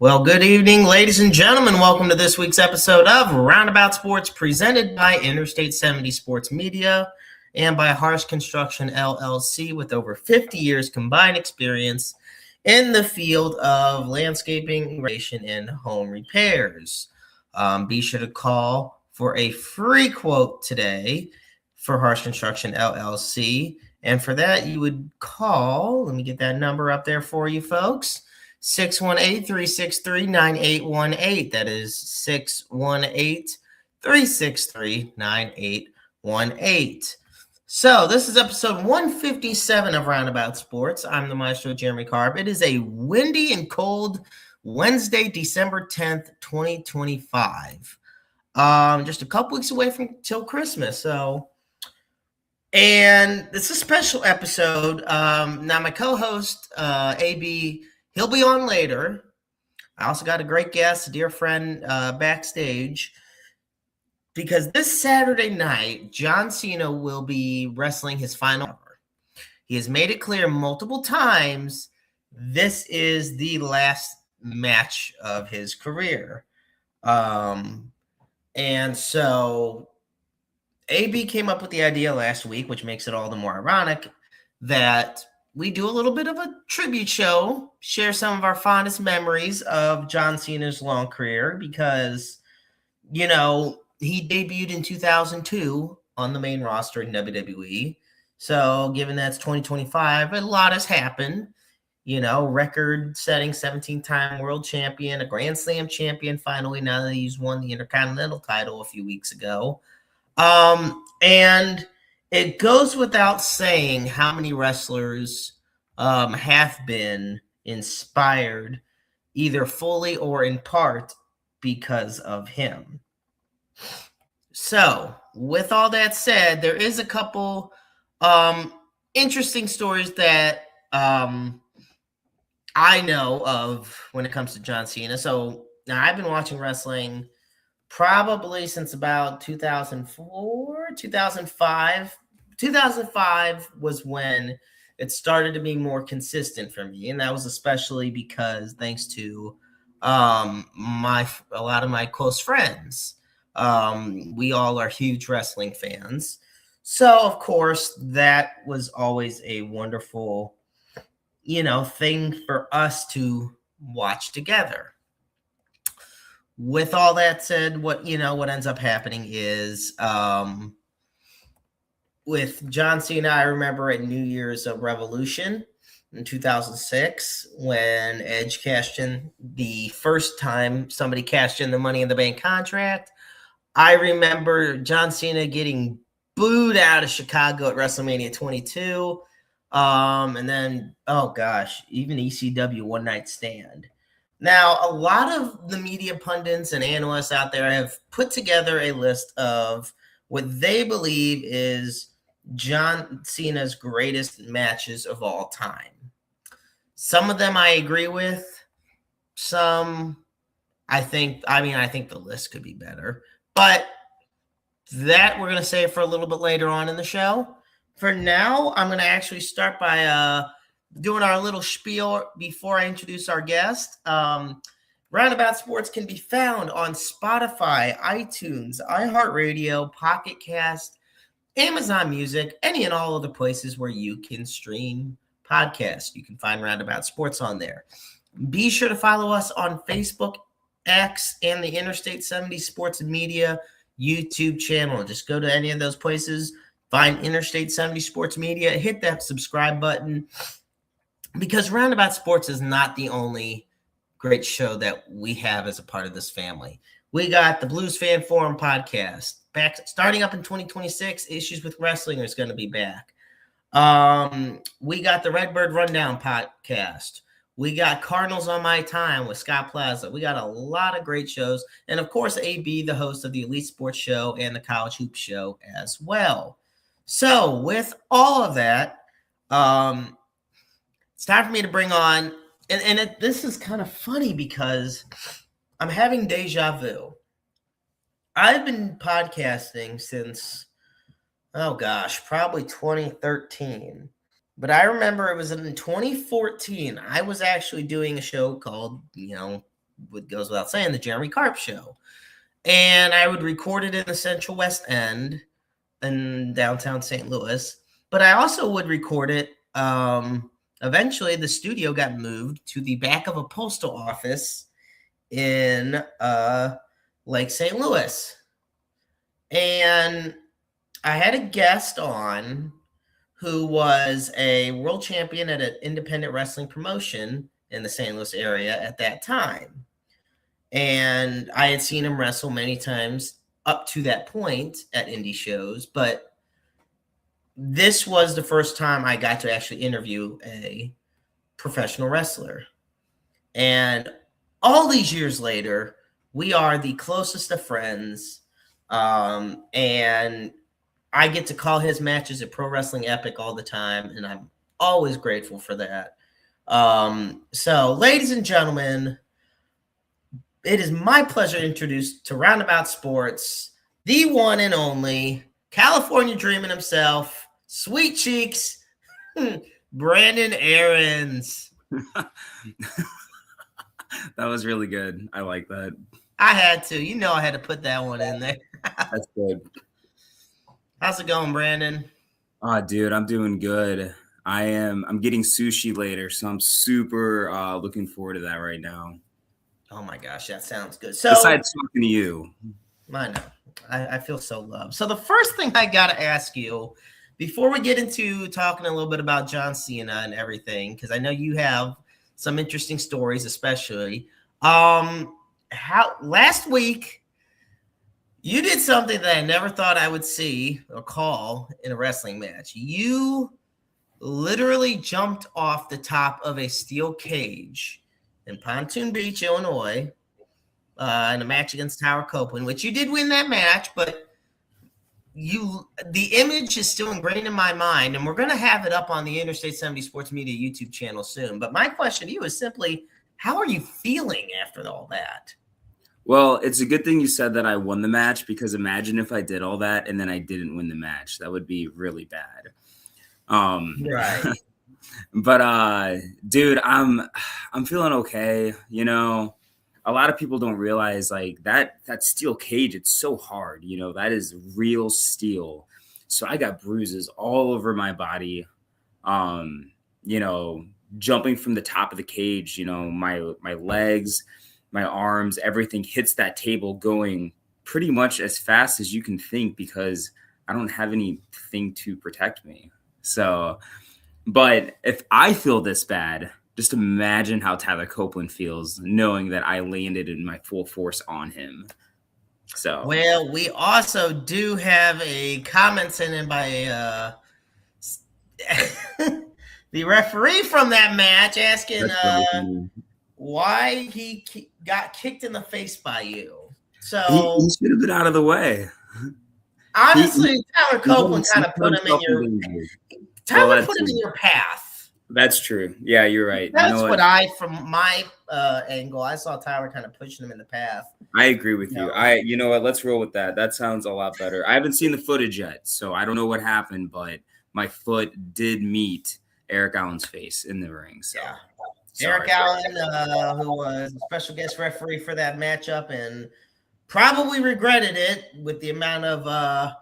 Well, good evening, ladies and gentlemen. Welcome to this week's episode of Roundabout Sports, presented by Interstate 70 Sports Media and by Harsh Construction LLC, with over 50 years combined experience in the field of landscaping, restoration, and home repairs. Be sure to call for a free quote today for Harsh Construction LLC. And for that, you would call, let me get that number up there for you folks. 618-363-9818. That is 618-363-9818. So this is episode 157 of Roundabout Sports. I'm the Maestro, Jeremy Carb. It is a windy and cold Wednesday, December 10th, 2025. Just a couple weeks away from till Christmas. And it's a special episode. Now my co-host, AB, he'll be on later. I also got a great guest, a dear friend backstage, because this Saturday night, John Cena will be wrestling his final hour. He has made it clear multiple times this is the last match of his career. And so AB came up with the idea last week, which makes it all the more ironic, that we do a little bit of a tribute show, share some of our fondest memories of John Cena's long career, because, you know, he debuted in 2002 on the main roster in WWE. So given that's 2025, a lot has happened. You know, record-setting 17-time world champion, a Grand Slam champion finally, now that he's won the Intercontinental title a few weeks ago. And it goes without saying how many wrestlers have been inspired, either fully or in part, because of him. So, with all that said, there is a couple interesting stories that I know of when it comes to John Cena. So, now I've been watching wrestling probably since about 2004, 2005. 2005 was when it started to be more consistent for me, and that was especially because thanks to a lot of my close friends. We all are huge wrestling fans, so of course that was always a wonderful, thing for us to watch together. With all that said, what ends up happening is, with John Cena, I remember at New Year's of Revolution in 2006 when Edge cashed in the first time somebody cashed in the Money in the Bank contract. I remember John Cena getting booed out of Chicago at WrestleMania 22. And then, oh gosh, even ECW One Night Stand. Now, a lot of the media pundits and analysts out there have put together a list of what they believe is John Cena's greatest matches of all time. Some of them I agree with. Some I think the list could be better. But that we're going to save for a little bit later on in the show. For now, I'm going to actually start by doing our little spiel before I introduce our guest. Roundabout Sports can be found on Spotify, iTunes, iHeartRadio, Pocket Cast, Amazon Music, any and all of the places where you can stream podcasts. You can find Roundabout Sports on there. Be sure to follow us on Facebook, X, and the Interstate 70 Sports Media YouTube channel. Just go to any of those places, find Interstate 70 Sports Media, hit that subscribe button, because Roundabout Sports is not the only great show that we have as a part of this family. We got the Blues Fan Forum podcast. Back starting up in 2026, Issues with Wrestling is going to be back. We got the Redbird Rundown podcast. We got Cardinals on My Time with Scott Plaza. We got a lot of great shows. And of course, AB, the host of the Elite Sports Show and the College Hoop Show as well. So with all of that, it's time for me to bring on, this is kind of funny because I'm having deja vu. I've been podcasting since, probably 2013. But I remember it was in 2014. I was actually doing a show called, what goes without saying, the Jeremy Carp Show. And I would record it in the Central West End in downtown St. Louis. But I also would record it. Eventually, the studio got moved to the back of a postal office in Lake St. Louis. And I had a guest on who was a world champion at an independent wrestling promotion in the St. Louis area at that time. And I had seen him wrestle many times up to that point at indie shows, but this was the first time I got to actually interview a professional wrestler. And all these years later, we are the closest of friends. And I get to call his matches at Pro Wrestling Epic all the time, and I'm always grateful for that. So, ladies and gentlemen, it is my pleasure to introduce to Roundabout Sports, the one and only California Dreaming himself, Sweet Cheeks, Brandon Aarons. That was really good. I like that. I had to. I had to put that one in there. That's good. How's it going, Brandon? Dude, I'm doing good. I'm getting sushi later, so I'm super looking forward to that right now. Oh my gosh, that sounds good. So besides talking to you. I know. I feel so loved. So the first thing I got to ask you, before we get into talking a little bit about John Cena and everything, because I know you have some interesting stories, especially. Last week, you did something that I never thought I would see or call in a wrestling match. You literally jumped off the top of a steel cage in Pontoon Beach, Illinois, in a match against Tyler Copeland, which you did win that match, but the image is still ingrained in my mind, and we're going to have it up on the Interstate 70 Sports Media YouTube channel soon. But my question to you is simply, how are you feeling after all that? Well, it's a good thing you said that I won the match, because imagine if I did all that and then I didn't win the match. That would be really bad. Right. But dude, I'm feeling okay. A lot of people don't realize like that steel cage, it's so hard. That is real steel. So I got bruises all over my body. Jumping from the top of the cage, my legs, my arms, everything hits that table going pretty much as fast as you can think, because I don't have anything to protect me. So, but if I feel this bad, just imagine how Tyler Copeland feels knowing that I landed in my full force on him. So, well, we also do have a comment sent in by the referee from that match asking why he got kicked in the face by you. So he should have been out of the way. Honestly, Tyler Copeland kind of put him in your path. That's true. Yeah, you're right. That's from my angle, I saw Tyler kind of pushing him in the path. I agree with you. You know what? Let's roll with that. That sounds a lot better. I haven't seen the footage yet, so I don't know what happened, but my foot did meet Eric Allen's face in the ring. So. Yeah. Eric Allen, who was a special guest referee for that matchup, and probably regretted it with the amount of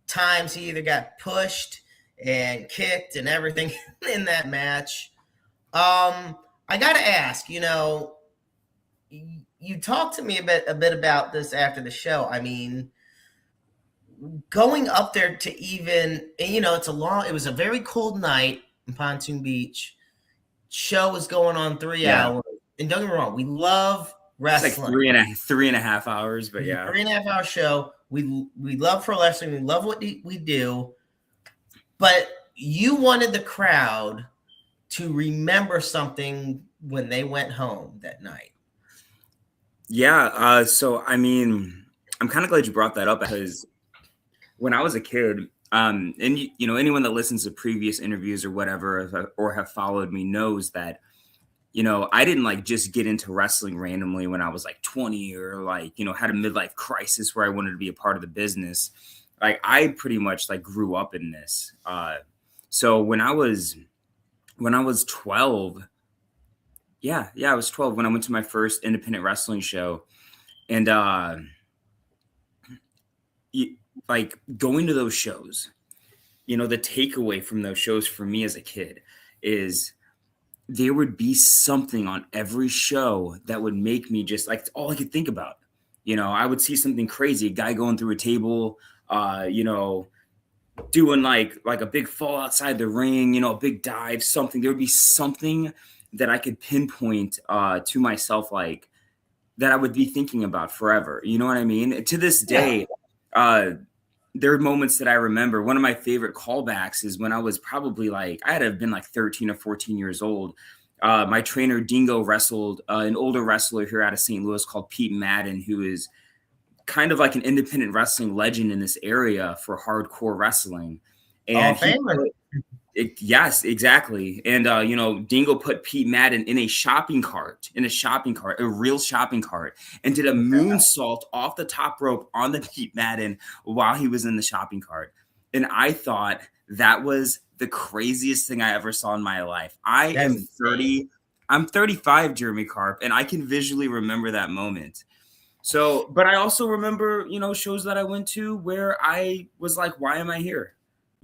times he either got pushed and kicked and everything in that match. I got to ask, you talked to me a bit about this after the show. I mean, going up there to even, it was a very cold night in Pontoon Beach. Show was going on 3 hours, and don't get me wrong, we love wrestling. It's like three and a half hours, but yeah, 3.5 hour show. We love pro wrestling. We love what we do, but you wanted the crowd to remember something when they went home that night. Yeah. So I mean, I'm kind of glad you brought that up, because when I was a kid. And anyone that listens to previous interviews or whatever, or have followed me, knows that, I didn't like just get into wrestling randomly when I was like 20, or like, had a midlife crisis where I wanted to be a part of the business. Like I pretty much like grew up in this. So when I was 12, Yeah, I was 12 when I went to my first independent wrestling show. And like going to those shows, the takeaway from those shows for me as a kid is there would be something on every show that would make me just like, it's all I could think about. I would see something crazy, a guy going through a table, doing like a big fall outside the ring, a big dive, something. There would be something that I could pinpoint to myself, like that I would be thinking about forever. You know what I mean? To this Yeah. day, there are moments that I remember. One of my favorite callbacks is when I was probably like, I had to have been like 13 or 14 years old. My trainer Dingo wrestled an older wrestler here out of St. Louis called Pete Madden, who is kind of like an independent wrestling legend in this area for hardcore wrestling. Hall And of Famer. yes, exactly. And Dingo put Pete Madden in a shopping cart, a real shopping cart, and did a moonsault off the top rope on the Pete Madden while he was in the shopping cart. And I thought that was the craziest thing I ever saw in my life. I That's am insane. 30. I'm 35, Jeremy Carp, and I can visually remember that moment. So, but I also remember, shows that I went to where I was like, why am I here?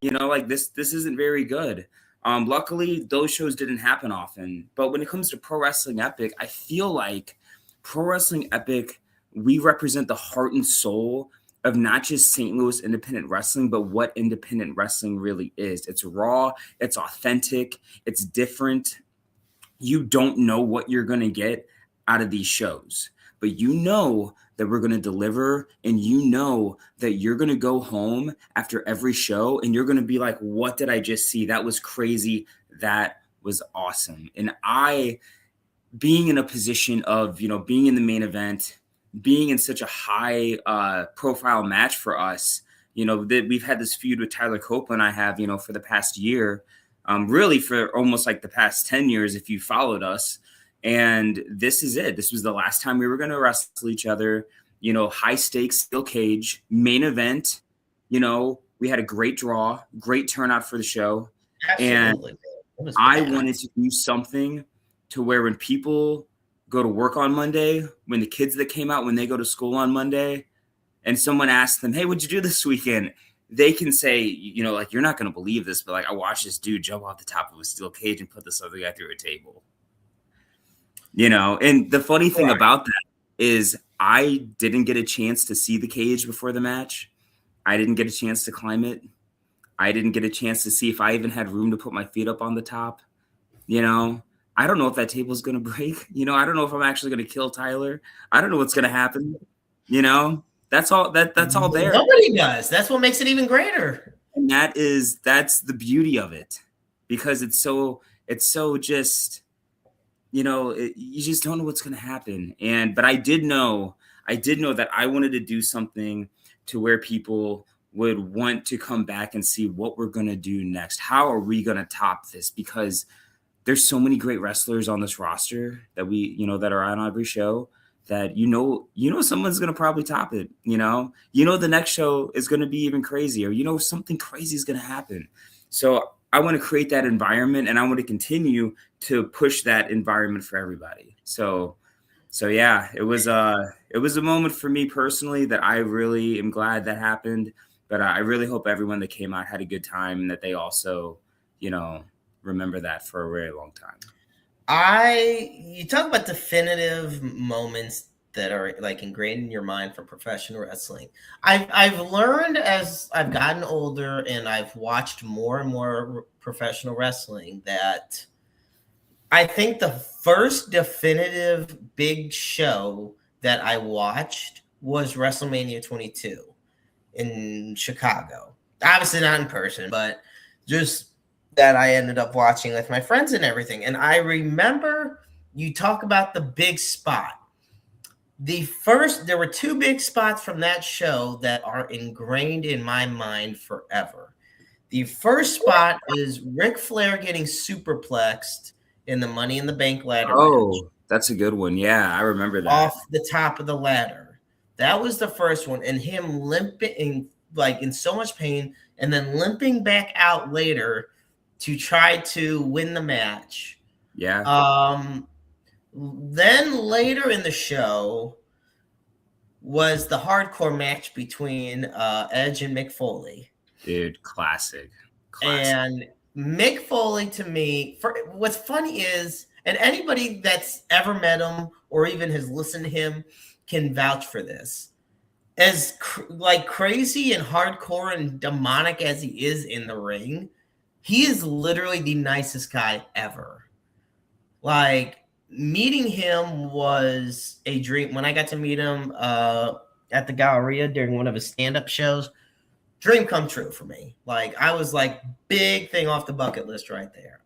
Like this isn't very good. Luckily, those shows didn't happen often. But when it comes to Pro Wrestling Epic, I feel like Pro Wrestling Epic, we represent the heart and soul of not just St. Louis independent wrestling, but what independent wrestling really is. It's raw, it's authentic, it's different. You don't know what you're going to get out of these shows, but you know that we're going to deliver, and you know that you're going to go home after every show and you're going to be like, what did I just see? That was crazy. That was awesome. And being in a position of, being in the main event, being in such a high profile match for us, that we've had this feud with Tyler Copeland, I have, for the past year, really for almost like the past 10 years, if you followed us. And this is it. This was the last time we were going to wrestle each other, high stakes, steel cage, main event. We had a great draw, great turnout for the show. And Absolutely. It was I bad. wanted to do something to where when people go to work on Monday, when the kids that came out, when they go to school on Monday, and someone asks them, hey, what'd you do this weekend? They can say, like, you're not going to believe this, but like, I watched this dude jump off the top of a steel cage and put this other guy through a table. And the funny thing about that is I didn't get a chance to see the cage before the match. I didn't get a chance to climb it. I didn't get a chance to see if I even had room to put my feet up on the top. I don't know if that table's going to break. I don't know if I'm actually going to kill Tyler. I don't know what's going to happen. That's all that's all there. Nobody does. That's what makes it even greater. And that's the beauty of it, because it's so just, you just don't know what's going to happen. But I did know that I wanted to do something to where people would want to come back and see what we're going to do next. How are we going to top this? Because there's so many great wrestlers on this roster that that are on every show that, someone's going to probably top it. The next show is going to be even crazier. Something crazy is going to happen. So I want to create that environment, and I want to continue to push that environment for everybody. So yeah, it was a moment for me personally that I really am glad that happened. But I really hope everyone that came out had a good time, and that they also, remember that for a very long time. You talk about definitive moments that are like ingrained in your mind for professional wrestling. I've learned as I've gotten older and I've watched more and more professional wrestling that I think the first definitive big show that I watched was WrestleMania 22 in Chicago. Obviously not in person, but just that I ended up watching with my friends and everything. And I remember you talk about the big spot. There were two big spots from that show that are ingrained in my mind forever. The first spot is Ric Flair getting superplexed in the Money in the Bank ladder match. That's a good one. Yeah, I remember that. Off the top of the ladder. That was the first one. And him limping, like in so much pain, and then limping back out later to try to win the match. Yeah. Then later in the show was the hardcore match between Edge and Mick Foley. Dude, classic. And Mick Foley, to me, what's funny is, and anybody that's ever met him or even has listened to him can vouch for this. As crazy and hardcore and demonic as he is in the ring, he is literally the nicest guy ever. Like, meeting him was a dream. When I got to meet him at the Galleria during one of his stand-up shows, dream come true for me. Like, I was like, big thing off the bucket list right there.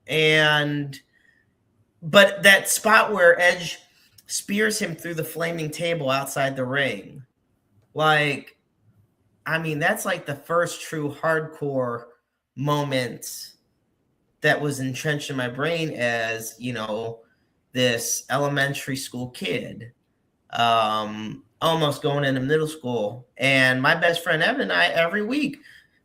But that spot where Edge spears him through the flaming table outside the ring, like, I mean, that's like the first true hardcore moment that was entrenched in my brain as, this elementary school kid, almost going into middle school. And my best friend Evan and I, every week,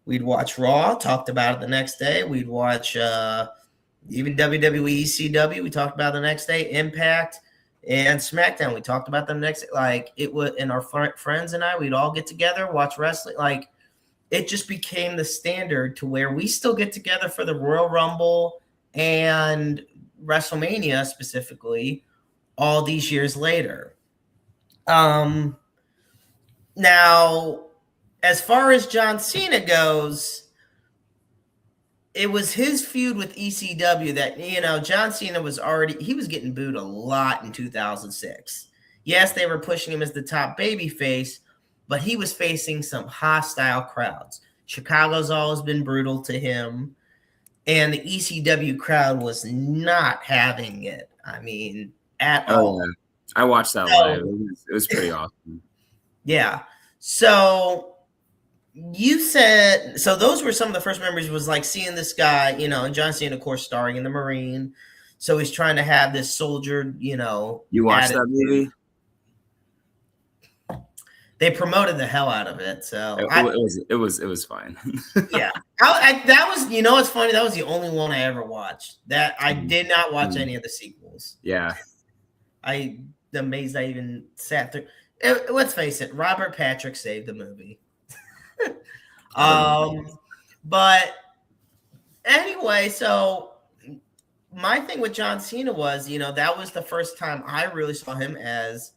we'd watch Raw, talked about it the next day. We'd watch even WWE ECW, we talked about it the next day, Impact and SmackDown, we talked about them next day. Like, it was, and our friends and I, we'd all get together, watch wrestling. Like, it just became the standard to where we still get together for the Royal Rumble and WrestleMania specifically all these years later. Now, as far as John Cena goes, it was his feud with ECW that, John Cena was getting booed a lot in 2006. Yes, they were pushing him as the top babyface, but he was facing some hostile crowds. Chicago's always been brutal to him, and the ECW crowd was not having it. I mean, at all. Yeah. I watched that live. It was pretty awesome. Yeah. So you said, so those were some of the first memories, was like seeing this guy, and John Cena, of course, starring in the Marine. So he's trying to have this soldier, You watched that movie? They promoted the hell out of it. So it was fine. Yeah. That was, it's funny. That was the only one I ever watched. That I did not watch any of the sequels. Yeah. I'm amazed I even sat through. Let's face it, Robert Patrick saved the movie. But anyway, so my thing with John Cena was, that was the first time I really saw him as,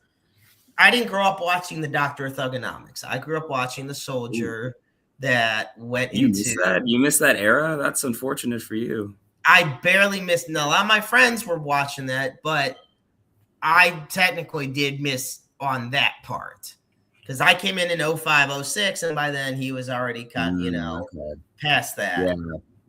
I didn't grow up watching the Doctor of Thugonomics. I grew up watching the soldier that went into. You missed that era? That's unfortunate for you. I barely missed. No, a lot of my friends were watching that, but I technically did miss on that part. Because I came in 05, 06, and by then he was already past that.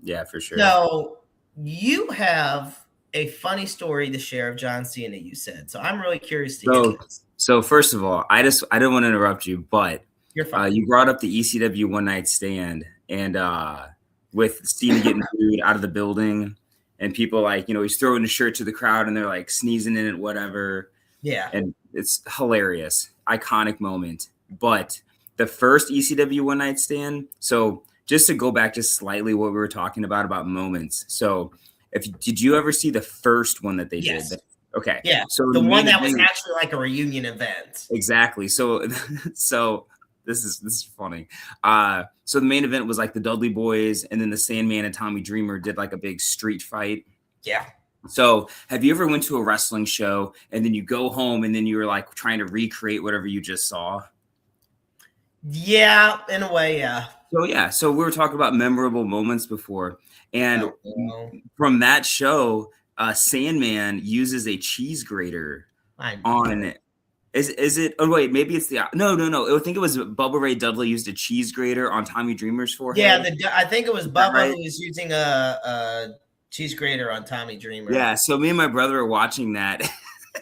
Yeah, for sure. So you have a funny story to share of John Cena, you said. So I'm really curious to hear this. So first of all, I don't want to interrupt you, but you're fine. You brought up the ECW One Night Stand, and with Cena getting booed out of the building, and people he's throwing his shirt to the crowd, and they're like sneezing in it, whatever. Yeah, and it's hilarious, iconic moment. But the first ECW One Night Stand. So just to go back just slightly, what we were talking about moments. So did you ever see the first one that they did? Okay. Yeah. So the one that was actually like a reunion event. Exactly. So this is funny. So the main event was like the Dudley Boys, and then the Sandman and Tommy Dreamer did like a big street fight. Yeah. So have you ever went to a wrestling show and then you go home and then you were like trying to recreate whatever you just saw? Yeah, in a way, yeah. So we were talking about memorable moments before, and from that show, Sandman uses a cheese grater on it. Is it? Oh wait, maybe it's the no. I think it was Bubba Ray Dudley used a cheese grater on Tommy Dreamer's forehead. Yeah, I think it was Bubba who was using a cheese grater on Tommy Dreamer. Yeah, so me and my brother are watching that.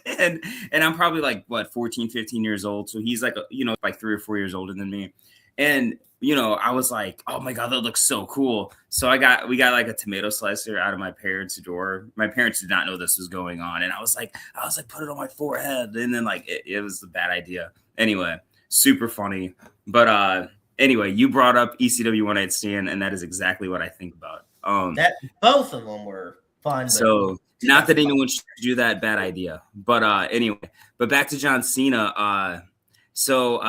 and I'm probably like 14, 15 years old. So he's like, like 3 or 4 years older than me. And, I was like, oh my God, that looks so cool. So we got like a tomato slicer out of my parents' drawer. My parents did not know this was going on. And I was like, put it on my forehead. And then it was a bad idea. Anyway, super funny. But anyway, you brought up ECW One Night Stand, and that is exactly what I think about. That both of them were fun. So not that anyone should do that, bad idea. But anyway, but back to John Cena. So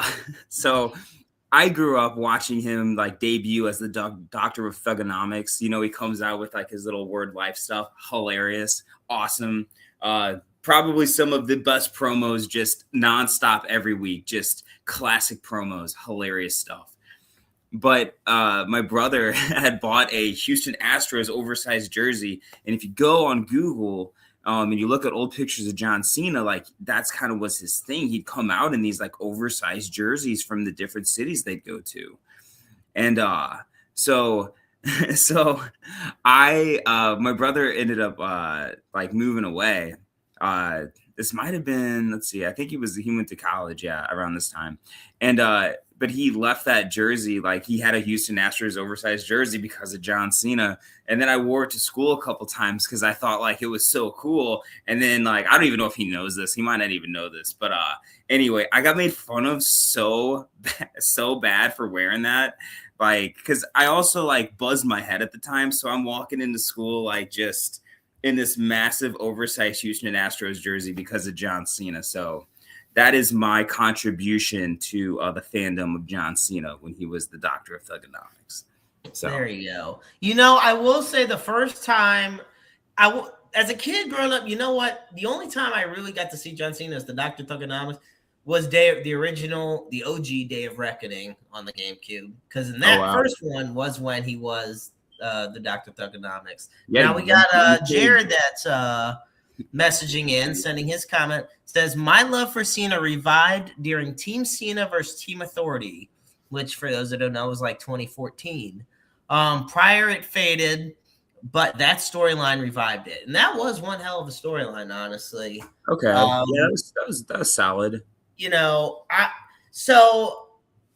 I grew up watching him like debut as the Doctor of Thugonomics. You know, he comes out with like his little word life stuff. Hilarious, awesome. Probably some of the best promos, just nonstop every week. Just classic promos, hilarious stuff. But my brother had bought a Houston Astros oversized jersey. And if you go on Google and you look at old pictures of John Cena, like that's kind of was his thing. He'd come out in these like oversized jerseys from the different cities they'd go to. And so my brother ended up like moving away. This might have been, let's see, I think he went to college, around this time. And but he left that jersey, like he had a Houston Astros oversized jersey because of John Cena. And then I wore it to school a couple times because I thought like it was so cool. And then like, I don't even know if he knows this. He might not even know this. But anyway, I got made fun of so bad for wearing that. Like, because I also like buzzed my head at the time. So I'm walking into school like just in this massive oversized Houston Astros jersey because of John Cena. So that is my contribution to the fandom of John Cena when he was the Doctor of Thugonomics. So there you go. You know, I will say the first time as a kid growing up, you know what? The only time I really got to see John Cena as the Doctor of Thugonomics was the OG Day of Reckoning on the GameCube. Because in that first one was when he was the Doctor of Thugonomics. Yeah, now we got Jared that's messaging in, sending his comment, says, my love for Cena revived during Team Cena versus Team Authority, which for those that don't know was like 2014. Prior it faded, but that storyline revived it. And that was one hell of a storyline, honestly. Okay. That was solid. You know, I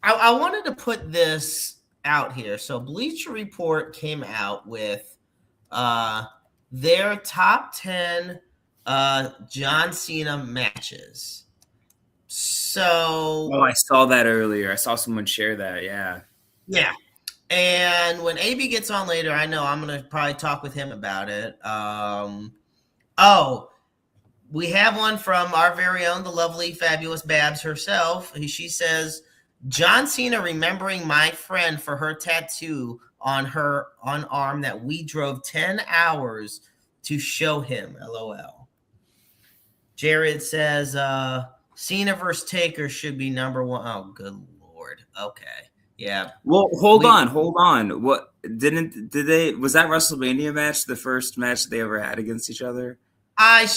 wanted to put this out here. So Bleacher Report came out with their top 10 John Cena matches. So I saw that earlier. I saw someone share that. Yeah. And when AB gets on later, I know I'm gonna probably talk with him about it. We have one from our very own, the lovely, fabulous Babs herself. She says, John Cena remembering my friend for her tattoo on her arm that we drove 10 hours to show him. LOL. Jared says Cena versus Taker should be number one. Oh, good Lord. Okay. Yeah. Well, hold on. What did they was that WrestleMania match the first match they ever had against each other? I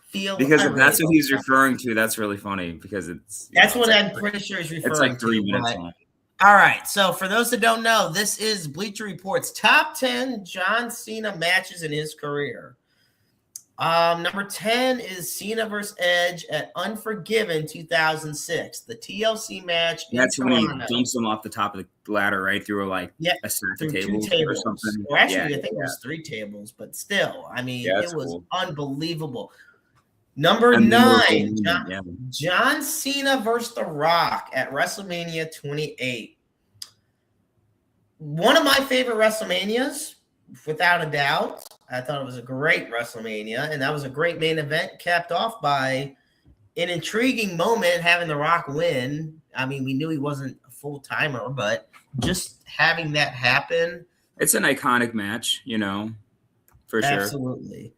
feel because if that's what he's referring to, that's really funny because that's what I'm pretty sure he's referring to. It's like 3 minutes long. All right. So for those that don't know, this is Bleacher Report's top 10 John Cena matches in his career. Number 10 is Cena versus Edge at Unforgiven 2006, the TLC match. That's when he dumps him off the top of the ladder, right through a stack of tables or something. Or actually, I think it was 3 tables, but still, I mean, it was unbelievable. Number 9, John Cena versus The Rock at WrestleMania 28. One of my favorite WrestleManias, without a doubt. I thought it was a great WrestleMania, and that was a great main event capped off by an intriguing moment, having The Rock win. I mean, we knew he wasn't a full-timer, but just having that happen. It's an iconic match, for sure. Absolutely.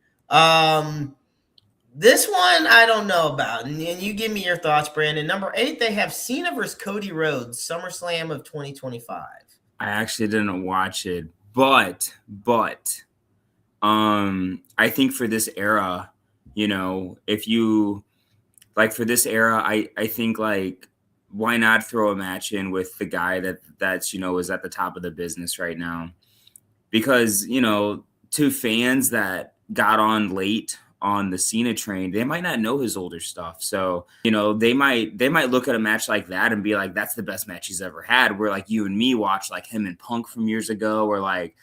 This one I don't know about, and you give me your thoughts, Brandon. Number 8, they have Cena versus Cody Rhodes, SummerSlam of 2025. I actually didn't watch it, but I think for this era, if you for this era, I think why not throw a match in with the guy that's is at the top of the business right now? Because, to fans that got on late on the Cena train, they might not know his older stuff. So, they might look at a match like that and be like, that's the best match he's ever had. Where you and me watched him and Punk from years ago, or I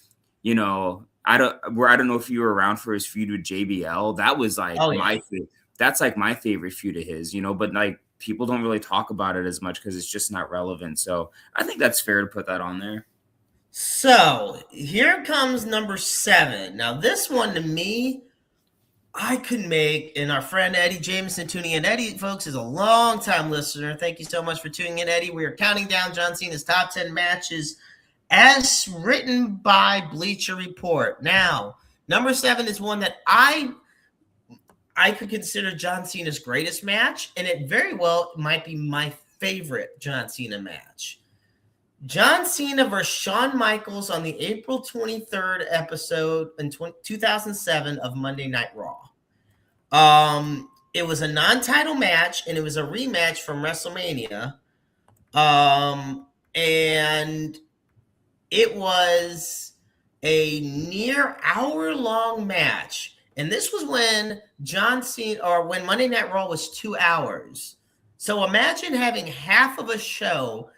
don't know if you were around for his feud with JBL. That was my favorite. That's my favorite feud of his, but people don't really talk about it as much because it's just not relevant. So I think that's fair to put that on there. So here comes number 7. Now, this one to me, I could make, and our friend Eddie Jameson tuning in. Eddie, folks, is a long-time listener. Thank you so much for tuning in, Eddie. We are counting down John Cena's top 10 matches as written by Bleacher Report. Now, number 7 is one that I could consider John Cena's greatest match, and it very well might be my favorite John Cena match. John Cena versus Shawn Michaels on the April 23rd episode in 2007 of Monday Night Raw. It was a non-title match, and it was a rematch from WrestleMania. And it was a near hour-long match. And this was when John Cena, or when Monday Night Raw was 2 hours. So imagine having half of a show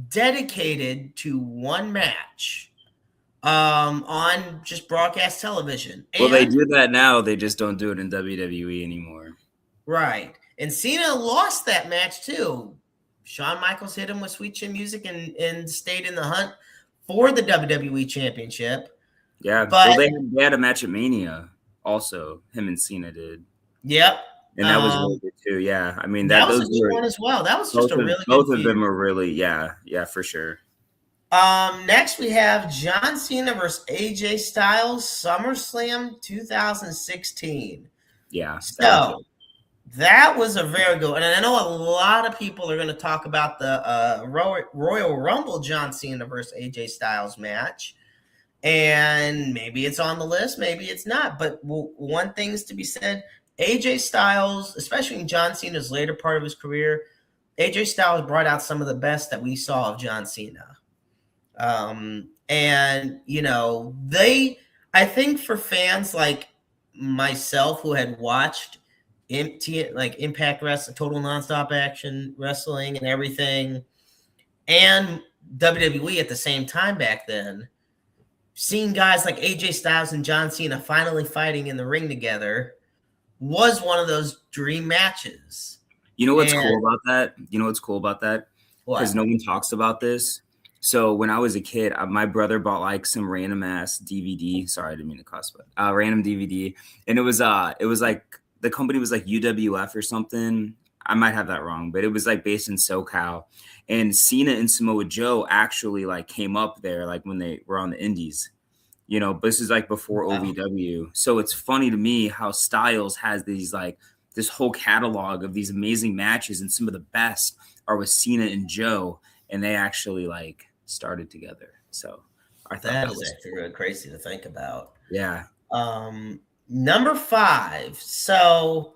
dedicated to one match on just broadcast television. Well, they do that now. They just don't do it in WWE anymore. Right. And Cena lost that match too. Shawn Michaels hit him with Sweet Chin Music and stayed in the hunt for the WWE Championship. Yeah, but well, they had a match at Mania also. Him and Cena did. Yep. And that was really good too. Yeah, I mean that was a good one as well. That was just a really good both of them were really yeah, for sure. Next we have John Cena versus AJ Styles, SummerSlam 2016. Yeah. So that was a very good one. And I know a lot of people are going to talk about the Royal Rumble John Cena versus AJ Styles match. And maybe it's on the list, maybe it's not. But one thing's to be said, AJ Styles, especially in John Cena's later part of his career, AJ Styles brought out some of the best that we saw of John Cena. And, you know, I think for fans like myself who had watched Impact Wrestling, Total Nonstop Action Wrestling and everything, and WWE at the same time back then, seeing guys like AJ Styles and John Cena finally fighting in the ring together was one of those dream matches. You know what's cool about that? Because no one talks about this. So when I was a kid, my brother bought like some random ass DVD. Sorry, I didn't mean to cuss, but random DVD, and it was like the company was like UWF or something. I might have that wrong, but it was like based in SoCal, and Cena and Samoa Joe actually like came up there like when they were on the Indies. You know, but this is like before OVW. So it's funny to me how Styles has these like this whole catalog of these amazing matches, and some of the best are with Cena and Joe, and they actually like started together. So I thought that was actually really crazy to think about. Yeah. Number 5. So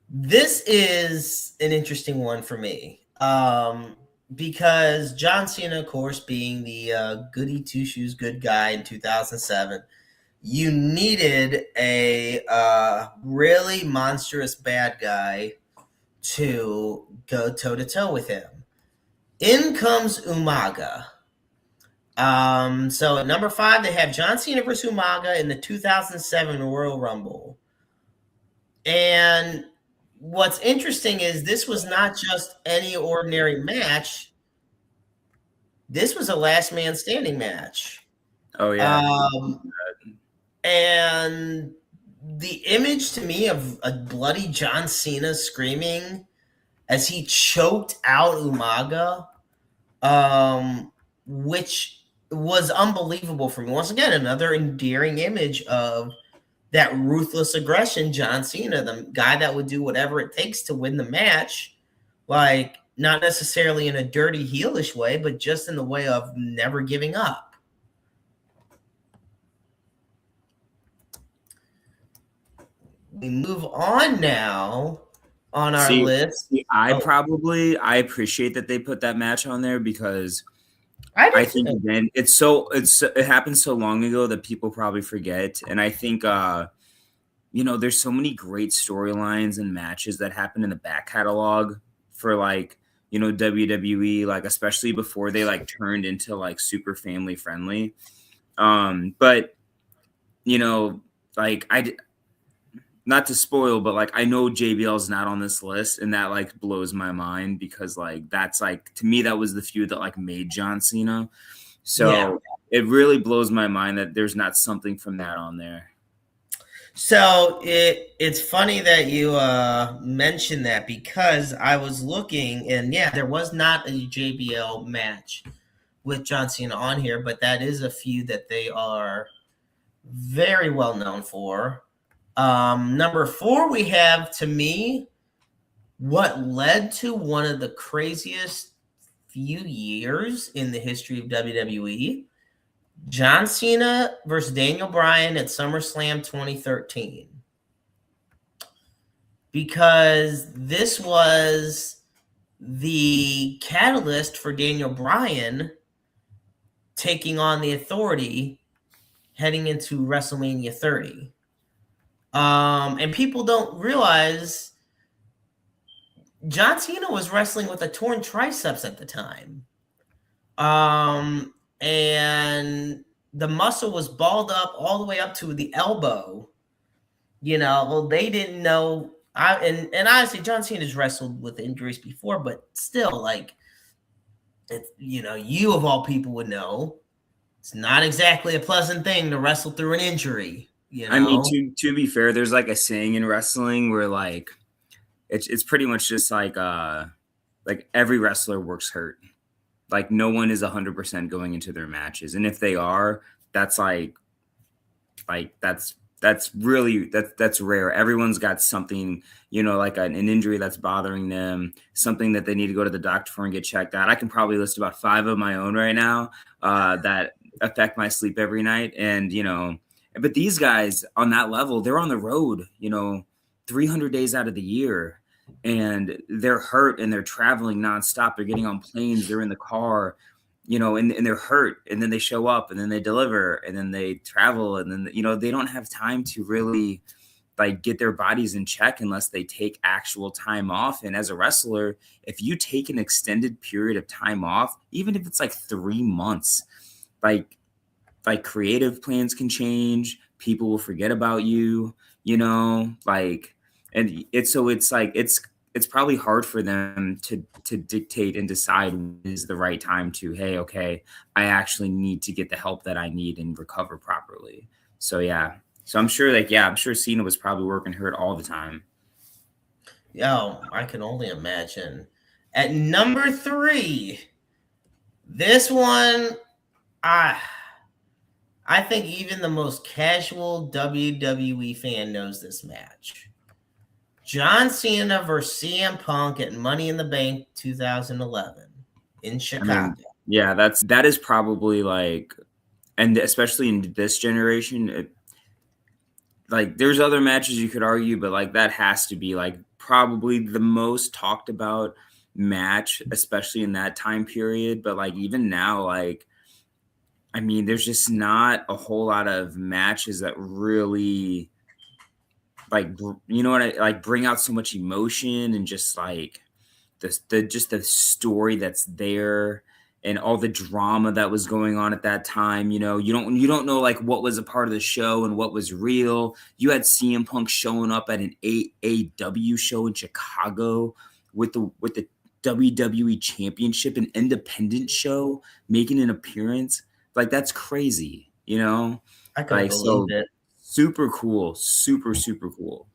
this is an interesting one for me. Because John Cena, of course, being the goody two-shoes good guy in 2007, you needed a really monstrous bad guy to go toe-to-toe with him. In comes Umaga. So at number 5, they have John Cena versus Umaga in the 2007 Royal Rumble. And what's interesting is this was not just any ordinary match. This was a last man standing match. Oh, yeah. And the image to me of a bloody John Cena screaming as he choked out Umaga, which was unbelievable for me. Once again, another endearing image of that ruthless aggression, John Cena, the guy that would do whatever it takes to win the match, like not necessarily in a dirty heelish way, but just in the way of never giving up. We move on now on our list. I appreciate that they put that match on there because I think again it happened so long ago that people probably forget. And I think there's so many great storylines and matches that happen in the back catalog for like, WWE, like especially before they like turned into like super family friendly. But like not to spoil, but like I know JBL's not on this list, and that like blows my mind because like that's like to me that was the feud that like made John Cena. So it really blows my mind that there's not something from that on there. So it's funny that you mentioned that, because I was looking, and yeah, there was not a JBL match with John Cena on here, but that is a feud that they are very well known for. Number 4, we have, to me, what led to one of the craziest few years in the history of WWE. John Cena versus Daniel Bryan at SummerSlam 2013. Because this was the catalyst for Daniel Bryan taking on the Authority heading into WrestleMania 30. And people don't realize John Cena was wrestling with a torn triceps at the time. And the muscle was balled up all the way up to the elbow. Well, they didn't know. And honestly, John Cena's wrestled with injuries before, but still, like, it's, you of all people would know, it's not exactly a pleasant thing to wrestle through an injury. I mean, to be fair, there's like a saying in wrestling where like it's pretty much just like every wrestler works hurt. Like no one is 100% going into their matches, and if they are, that's that's rare. Everyone's got something, like an injury that's bothering them, something that they need to go to the doctor for and get checked out. I can probably list about 5 of my own right now that affect my sleep every night, and but these guys on that level, they're on the road, 300 days out of the year, and they're hurt and they're traveling nonstop. They're getting on planes, they're in the car, and they're hurt, and then they show up and then they deliver and then they travel, and then, they don't have time to really like get their bodies in check unless they take actual time off. And as a wrestler, if you take an extended period of time off, even if it's like 3 months, like creative plans can change. People will forget about you, and it's probably hard for them to dictate and decide when is the right time to, hey, okay, I actually need to get the help that I need and recover properly. So, yeah. So I'm sure Cena was probably working hurt all the time. Oh, I can only imagine. At number 3, this one, I think even the most casual WWE fan knows this match. John Cena versus CM Punk at Money in the Bank 2011 in Chicago. I mean, yeah, that is probably like, and especially in this generation, like there's other matches you could argue, but like that has to be like probably the most talked about match, especially in that time period. But like even now, like, I mean, there's just not a whole lot of matches that really like, bring out so much emotion and just like the story that's there and all the drama that was going on at that time. You don't know like what was a part of the show and what was real. You had CM Punk showing up at an AAW show in Chicago with the WWE Championship, an independent show, making an appearance. Like that's crazy, I couldn't believe it. Super cool, super cool.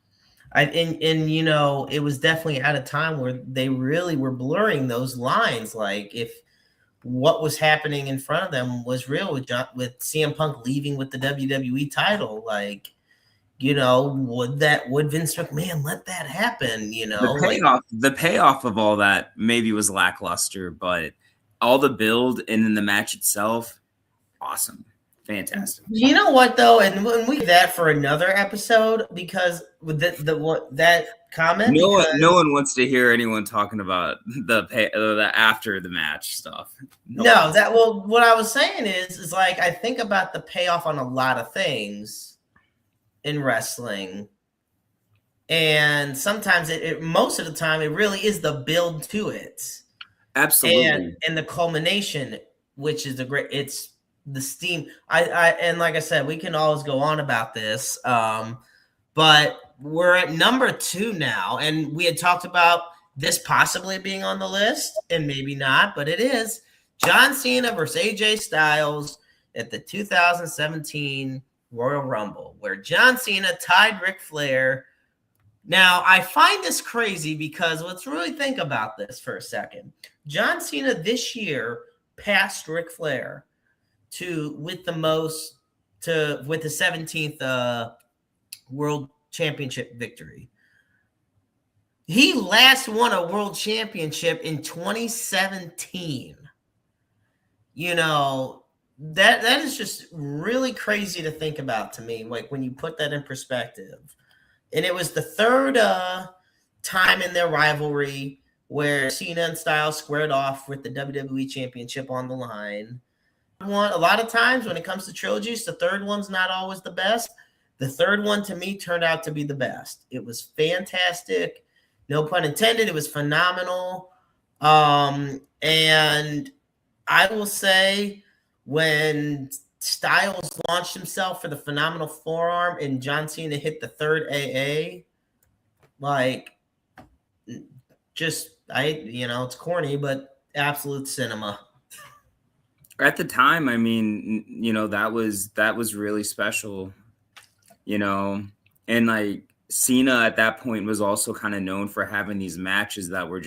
It was definitely at a time where they really were blurring those lines. Like if what was happening in front of them was real with CM Punk leaving with the WWE title, like, would Vince McMahon let that happen? The payoff of all that maybe was lackluster, but all the build and then the match itself, awesome. Fantastic. You know what though, and when we do that for another episode, because with that comment, no one wants to hear anyone talking about the after the match stuff. What I was saying is like I think about the payoff on a lot of things in wrestling, and sometimes most of the time it really is the build to it. Absolutely, and the culmination, which is it's the steam. And like I said, we can always go on about this, but we're at number 2 now, and we had talked about this possibly being on the list and maybe not, but it is John Cena versus AJ Styles at the 2017 Royal Rumble, where John Cena tied Ric Flair. Now, I find this crazy because let's really think about this for a second. John Cena this year passed Ric Flair with the 17th World Championship victory. He last won a World Championship in 2017. You know, that is just really crazy to think about to me, like when you put that in perspective. And it was the third time in their rivalry where Cena and Styles squared off with the WWE Championship on the line. A lot of times when it comes to trilogies, the third one's not always the best. The third one, to me, turned out to be the best. It was fantastic. No pun intended. It was phenomenal. And I will say when Styles launched himself for the phenomenal forearm and John Cena hit the third AA, it's corny, but absolute cinema. At the time, I mean, that was really special, and like Cena at that point was also kind of known for having these matches that were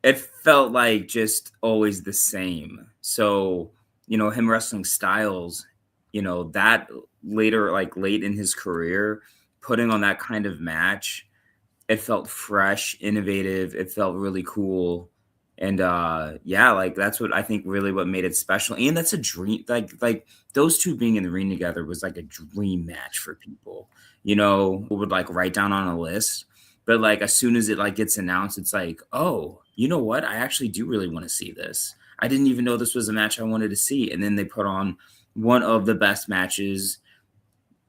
it felt like just always the same. So, him wrestling Styles, that later, like late in his career, putting on that kind of match, it felt fresh, innovative. It felt really cool. And that's what I think really what made it special. And that's a dream. Like those two being in the ring together was like a dream match for people, who would like write down on a list. But like as soon as it like gets announced, it's like, oh, you know what? I actually do really want to see this. I didn't even know this was a match I wanted to see. And then they put on one of the best matches,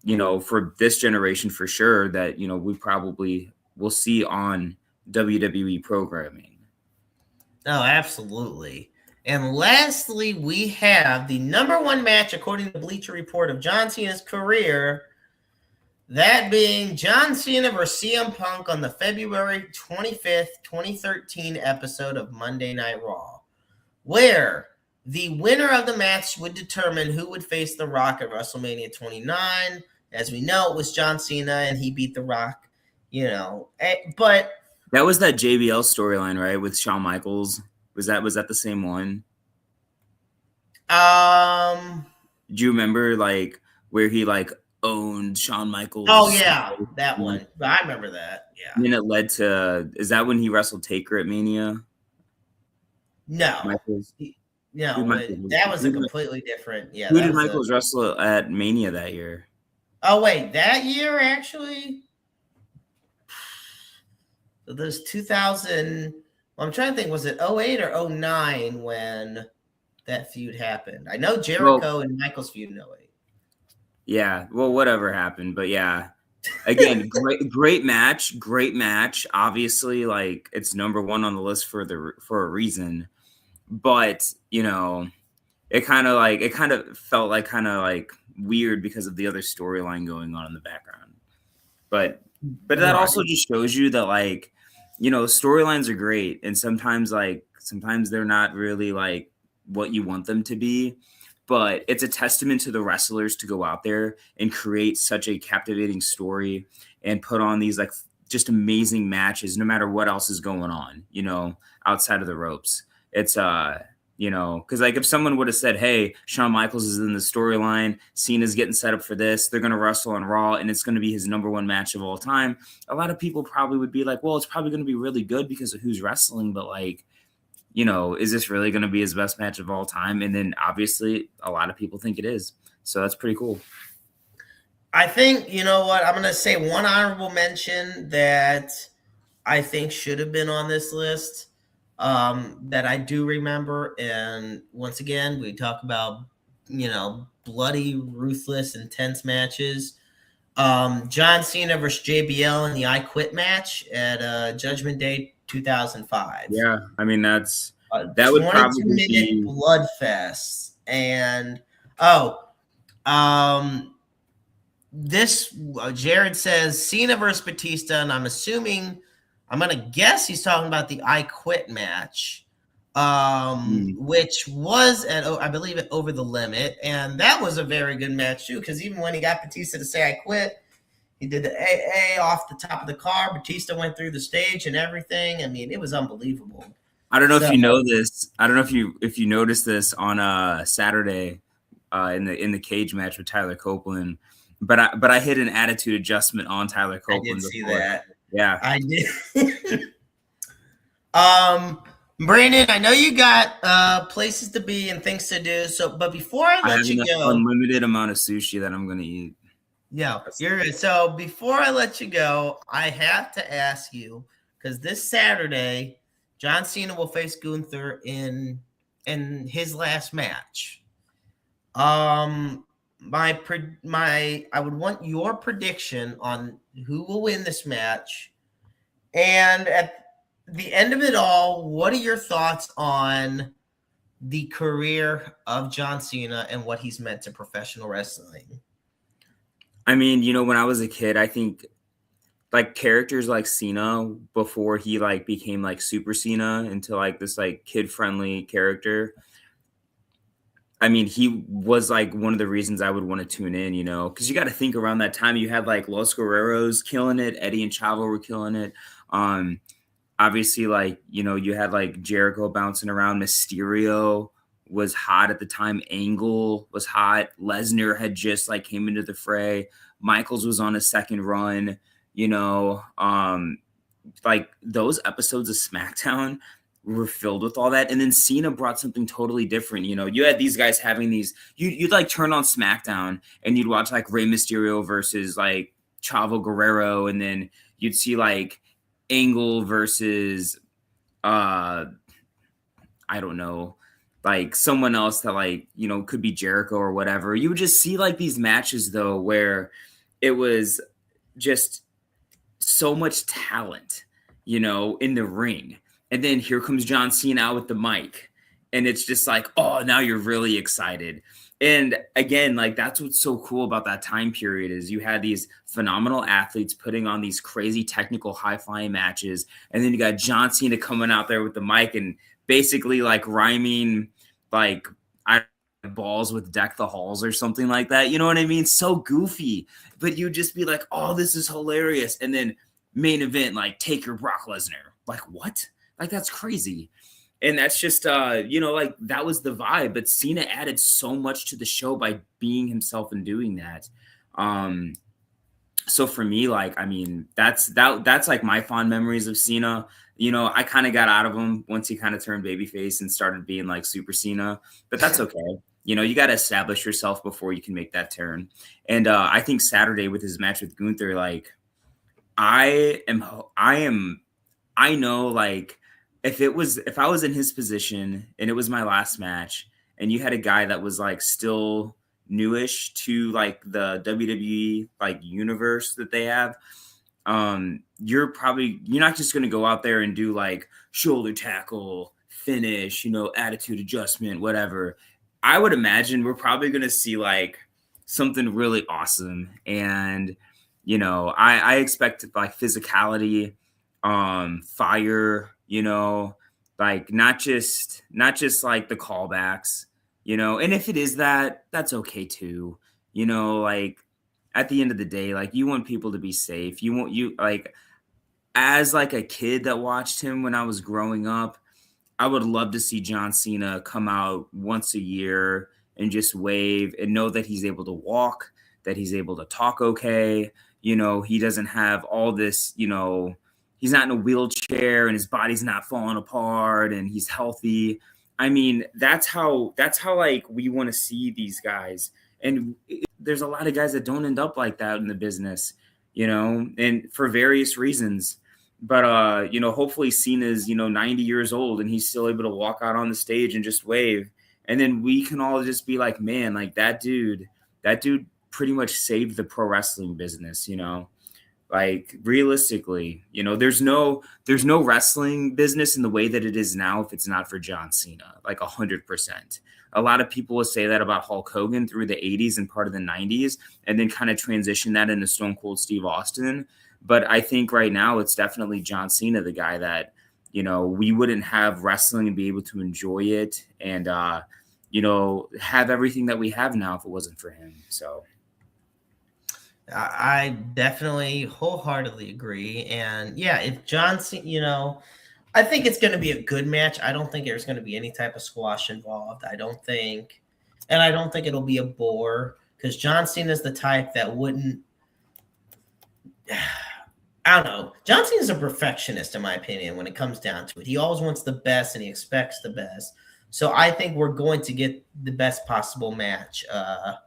for this generation for sure that, we probably will see on WWE programming. Oh, absolutely. And lastly, we have the number one match, according to Bleacher Report, of John Cena's career, that being John Cena versus CM Punk on the February 25th, 2013 episode of Monday Night Raw, where the winner of the match would determine who would face The Rock at WrestleMania 29. As we know, it was John Cena, and he beat The Rock, but that was that JBL storyline, right? With Shawn Michaels. Was that the same one? Do you remember like where he like owned Shawn Michaels? Oh yeah, that one. I remember that. Yeah. And then it led to, is that when he wrestled Taker at Mania? No. Michaels? That was a completely different. Yeah. Who did Michaels wrestle at Mania that year? Oh wait, that year actually. So there's 2000. I'm trying to think, was it 08 or 09 when that feud happened? I know Jericho and Michaels feud in 08. Yeah, well, whatever happened, but yeah. Again, great match. Obviously, like it's number one on the list for a reason. But it kind of felt like weird because of the other storyline going on in the background. But that also just shows you that like, storylines are great, and sometimes they're not really like what you want them to be, but it's a testament to the wrestlers to go out there and create such a captivating story and put on these like just amazing matches no matter what else is going on, outside of the ropes. It's because like if someone would have said, hey, Shawn Michaels is in the storyline, Cena's getting set up for this, they're going to wrestle on Raw, and it's going to be his number one match of all time, a lot of people probably would be like, well, it's probably going to be really good because of who's wrestling, but like, is this really going to be his best match of all time? And then obviously a lot of people think it is. So that's pretty cool. I think, I'm going to say one honorable mention that I think should have been on this list. That I do remember, and once again, we talk about bloody, ruthless, intense matches. John Cena versus JBL in the I Quit match at Judgment Day 2005. Yeah, I mean that would probably be blood fest. And this Jared says Cena versus Batista, and I'm going to guess he's talking about the I Quit match. Mm. which was I believe, at Over the Limit, and that was a very good match too. Because even when he got Batista to say "I quit," he did the AA off the top of the car. Batista went through the stage and everything. I mean, it was unbelievable. I don't know if So you know this. I don't know if you noticed this on Saturday in the cage match with Tyler Copeland, but I hit an attitude adjustment on Tyler I did Copeland see before. that. Yeah, I did. Brandon, I know you got places to be and things to do. So, but before I I have let you an go, unlimited amount of sushi that I'm gonna eat. yeah, you're good. So before I let you go, I have to ask you, because this Saturday, John Cena will face Gunther in his last match. Um, I would want your prediction on who will win this match, and at the end of it all, what are your thoughts on the career of John Cena and what he's meant to professional wrestling? I mean, when I was a kid, I think like characters like Cena before he like became like Super Cena into like this like kid friendly character. I mean, he was like one of the reasons I would want to tune in, because you got to think around that time you had like Los Guerreros killing it, Eddie and Chavo were killing it. Um, Obviously, like you had like Jericho bouncing around, Mysterio was hot at the time, Angle was hot, Lesnar had just like came into the fray, Michaels was on a second run, like those episodes of SmackDown were filled with all that. And then Cena brought something totally different. You had these guys having these, you'd like turn on SmackDown and you'd watch like Rey Mysterio versus like Chavo Guerrero. And then you'd see like Angle versus, I don't know, like someone else that like, could be Jericho or whatever. You would just see like these matches though, where it was just so much talent, in the ring. And then here comes John Cena out with the mic. And it's just like, oh, now you're really excited. And again, like that's what's so cool about that time period is you had these phenomenal athletes putting on these crazy technical high-flying matches. And then you got John Cena coming out there with the mic and basically like rhyming like balls with Deck the Halls or something like that. You know what I mean? So goofy. But you'd just be like, oh, this is hilarious. And then main event, like Taker Brock Lesnar. Like, what? Like, that's crazy. And that's just, like that was the vibe. But Cena added so much to the show by being himself and doing that. So for me, like, I mean, that's like my fond memories of Cena. I kind of got out of him once he kind of turned babyface and started being like Super Cena, but that's okay. You got to establish yourself before you can make that turn. And I think Saturday with his match with Gunther, like, I know, like, if I was in his position and it was my last match and you had a guy that was like still newish to like the WWE like universe that they have, you're not just going to go out there and do like shoulder tackle, finish, attitude adjustment, whatever. I would imagine we're probably going to see like something really awesome. And, I expect like physicality, fire, like not just like the callbacks, and if it is that, that's okay too. Like at the end of the day, like you want people to be safe. You like, as like a kid that watched him when I was growing up, I would love to see John Cena come out once a year and just wave and know that he's able to walk, that he's able to talk okay. He doesn't have all this, he's not in a wheelchair and his body's not falling apart and he's healthy. I mean, that's how like we want to see these guys. And there's a lot of guys that don't end up like that in the business, and for various reasons. But hopefully Cena's 90 years old and he's still able to walk out on the stage and just wave. And then we can all just be like, man, like that dude pretty much saved the pro wrestling business, Like realistically, there's no wrestling business in the way that it is now if it's not for John Cena, like 100%. A lot of people will say that about Hulk Hogan through the 80s and part of the 90s, and then kind of transition that into Stone Cold Steve Austin. But I think right now it's definitely John Cena, the guy that, we wouldn't have wrestling and be able to enjoy it and, have everything that we have now if it wasn't for him. So I definitely wholeheartedly agree. And yeah, if John Cena, I think it's going to be a good match. I don't think there's going to be any type of squash involved. I don't think it'll be a bore because John Cena is the type that wouldn't. I don't know. John Cena is a perfectionist, in my opinion, when it comes down to it. He always wants the best and he expects the best. So I think we're going to get the best possible match out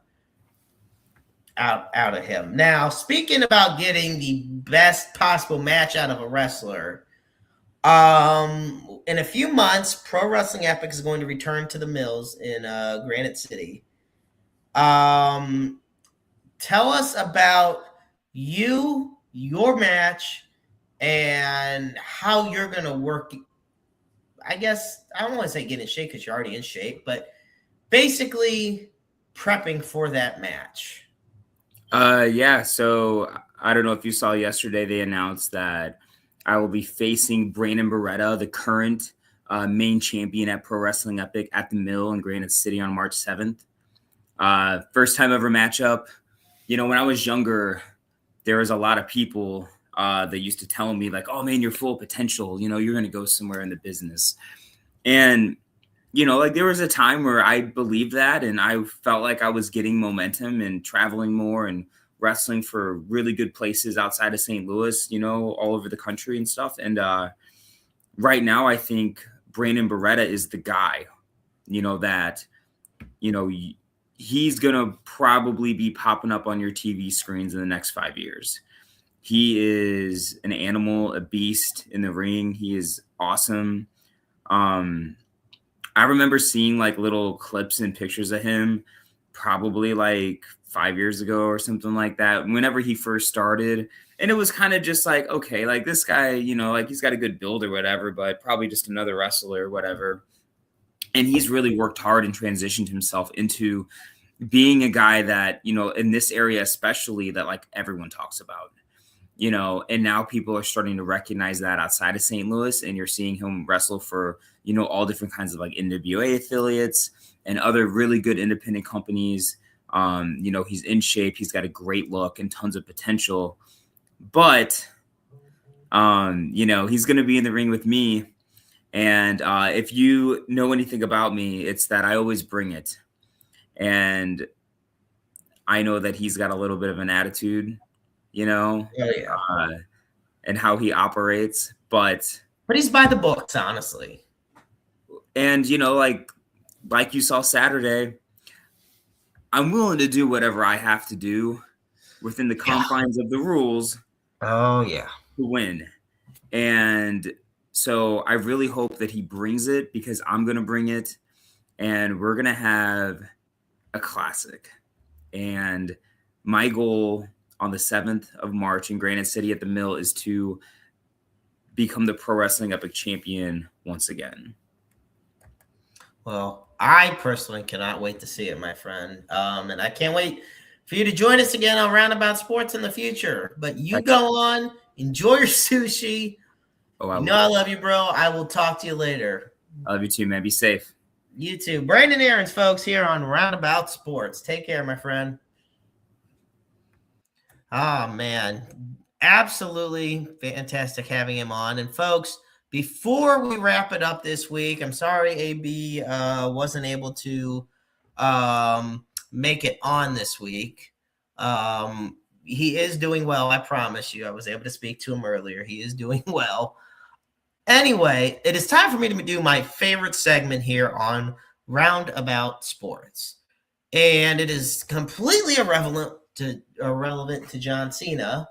of him. Now, speaking about getting the best possible match out of a wrestler, in a few months, Pro Wrestling Epic is going to return to the Mills in Granite City. Tell us about your match, and how you're going to work. I guess I don't want to say get in shape because you're already in shape, but basically prepping for that match. Yeah. So I don't know if you saw yesterday, they announced that I will be facing Brandon Beretta, the current main champion at Pro Wrestling Epic at the Mill in Granite City on March 7th. First time ever matchup. When I was younger, there was a lot of people that used to tell me like, oh man, you're full of potential. You're going to go somewhere in the business. And there was a time where I believed that and I felt like I was getting momentum and traveling more and wrestling for really good places outside of St. Louis, all over the country and stuff. And right now I think Brandon Beretta is the guy, that, he's going to probably be popping up on your TV screens in the next 5 years. He is an animal, a beast in the ring. He is awesome. I remember seeing like little clips and pictures of him probably like 5 years ago or something like that, whenever he first started. And it was kind of just like, okay, like this guy, like he's got a good build or whatever, but probably just another wrestler or whatever. And he's really worked hard and transitioned himself into being a guy that, in this area, especially that like everyone talks about, and now people are starting to recognize that outside of St. Louis, and you're seeing him wrestle for, all different kinds of like NWA affiliates and other really good independent companies. He's in shape. He's got a great look and tons of potential, but, he's going to be in the ring with me. And if you know anything about me, it's that I always bring it. And I know that he's got a little bit of an attitude, Oh, yeah. And how he operates, but he's by the books, honestly. And, like you saw Saturday, I'm willing to do whatever I have to do within the confines of the rules. Oh, yeah. To win. And so I really hope that he brings it because I'm going to bring it and we're going to have a classic. And my goal on the 7th of March in Granite City at the Mill is to become the Pro Wrestling Epic champion once again. Well, I personally cannot wait to see it, my friend. And I can't wait for you to join us again on Roundabout Sports in the future. But you go on, enjoy your sushi. Oh, I love you, bro. I will talk to you later. I love you too, man. Be safe. You too. Brandon Aarons, folks, here on Roundabout Sports. Take care, my friend. Oh, man. Absolutely fantastic having him on. And, folks, before we wrap it up this week, I'm sorry AB wasn't able to make it on this week. He is doing well, I promise you. I was able to speak to him earlier. He is doing well. Anyway, it is time for me to do my favorite segment here on Roundabout Sports. And it is completely irrelevant to John Cena,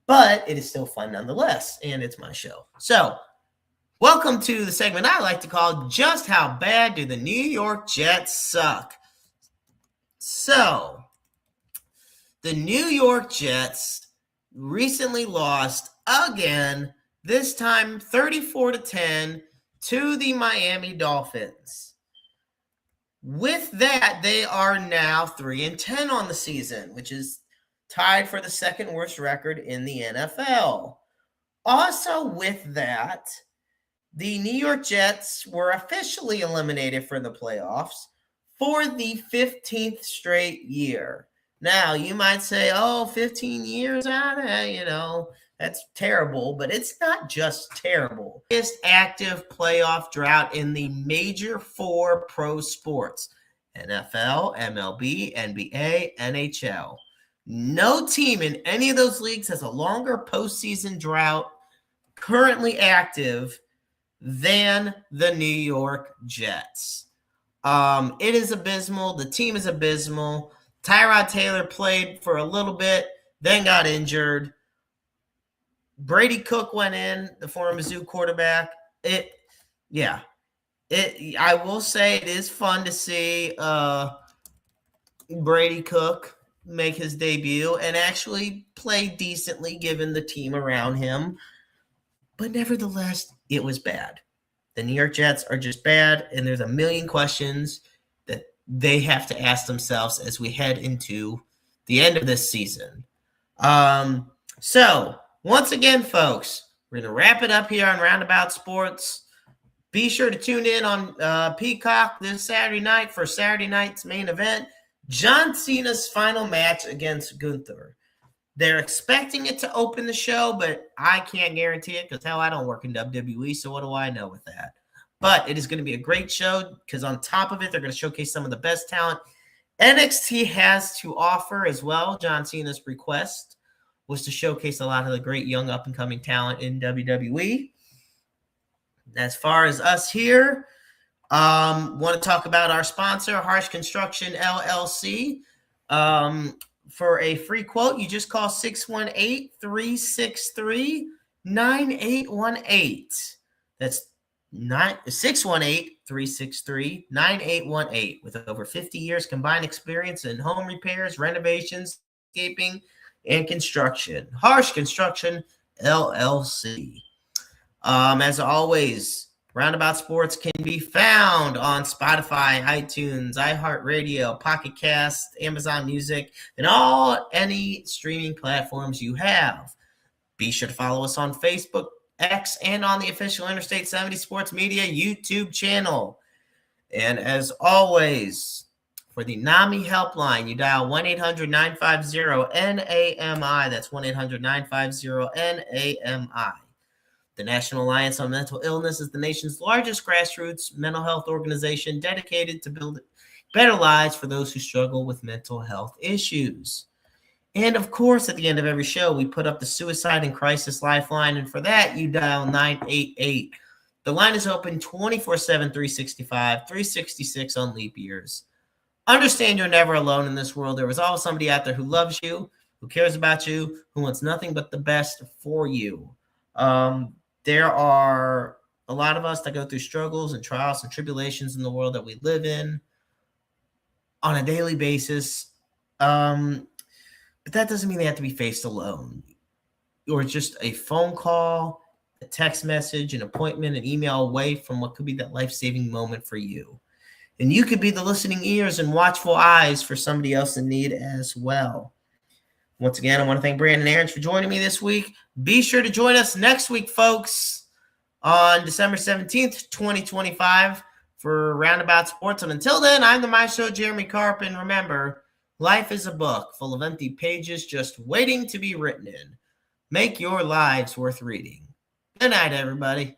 but it is still fun nonetheless, and it's my show. So, welcome to the segment I like to call Just How Bad Do the New York Jets Suck? So, the New York Jets recently lost again, this time 34-10 to the Miami Dolphins. With that, they are now 3-10 on the season, which is tied for the second worst record in the NFL. Also with that, the New York Jets were officially eliminated from the playoffs for the 15th straight year. Now, you might say, 15 years out of, that's terrible, but it's not just terrible. It's active playoff drought in the major four pro sports: NFL, MLB, NBA, NHL. No team in any of those leagues has a longer postseason drought currently active than the New York Jets. It is abysmal. The team is abysmal. Tyrod Taylor played for a little bit, then got injured. Brady Cook went in, the former Mizzou quarterback. I will say it is fun to see Brady Cook make his debut and actually play decently given the team around him. But nevertheless, it was bad. The New York Jets are just bad, and there's a million questions that they have to ask themselves as we head into the end of this season. So, once again, folks, we're going to wrap it up here on Roundabout Sports. Be sure to tune in on Peacock this Saturday night for Saturday night's main event, John Cena's final match against Gunther. They're expecting it to open the show, but I can't guarantee it because, hell, I don't work in WWE, so what do I know with that? But it is going to be a great show because on top of it, they're going to showcase some of the best talent NXT has to offer as well. John Cena's request was to showcase a lot of the great young up-and-coming talent in WWE. As far as us here, want to talk about our sponsor, Harsh Construction LLC. For a free quote, you just call 618-363-9818. That's 618-363-9818. With over 50 years combined experience in home repairs, renovations, landscaping, and construction. Harsh Construction LLC. As always, Roundabout Sports can be found on Spotify, iTunes, iHeartRadio, Pocket Cast, Amazon Music, and any streaming platforms you have. Be sure to follow us on Facebook, X, and on the official Interstate 70 Sports Media YouTube channel. And as always, for the NAMI helpline, you dial 1-800-950-NAMI. That's 1-800-950-NAMI. The National Alliance on Mental Illness is the nation's largest grassroots mental health organization dedicated to build better lives for those who struggle with mental health issues. And of course, at the end of every show, we put up the Suicide and Crisis Lifeline, and for that, you dial 988. The line is open 24/7, 365, 366 on leap years. Understand you're never alone in this world. There is always somebody out there who loves you, who cares about you, who wants nothing but the best for you. There are a lot of us that go through struggles and trials and tribulations in the world that we live in on a daily basis. But that doesn't mean they have to be faced alone. Or just a phone call, a text message, an appointment, an email away from what could be that life-saving moment for you. And you could be the listening ears and watchful eyes for somebody else in need as well. Once again, I want to thank Brandon Aarons for joining me this week. Be sure to join us next week, folks, on December 17th, 2025 for Roundabout Sports. And until then, I'm the Maestro, Jeremy Karp. And remember, life is a book full of empty pages just waiting to be written in. Make your lives worth reading. Good night, everybody.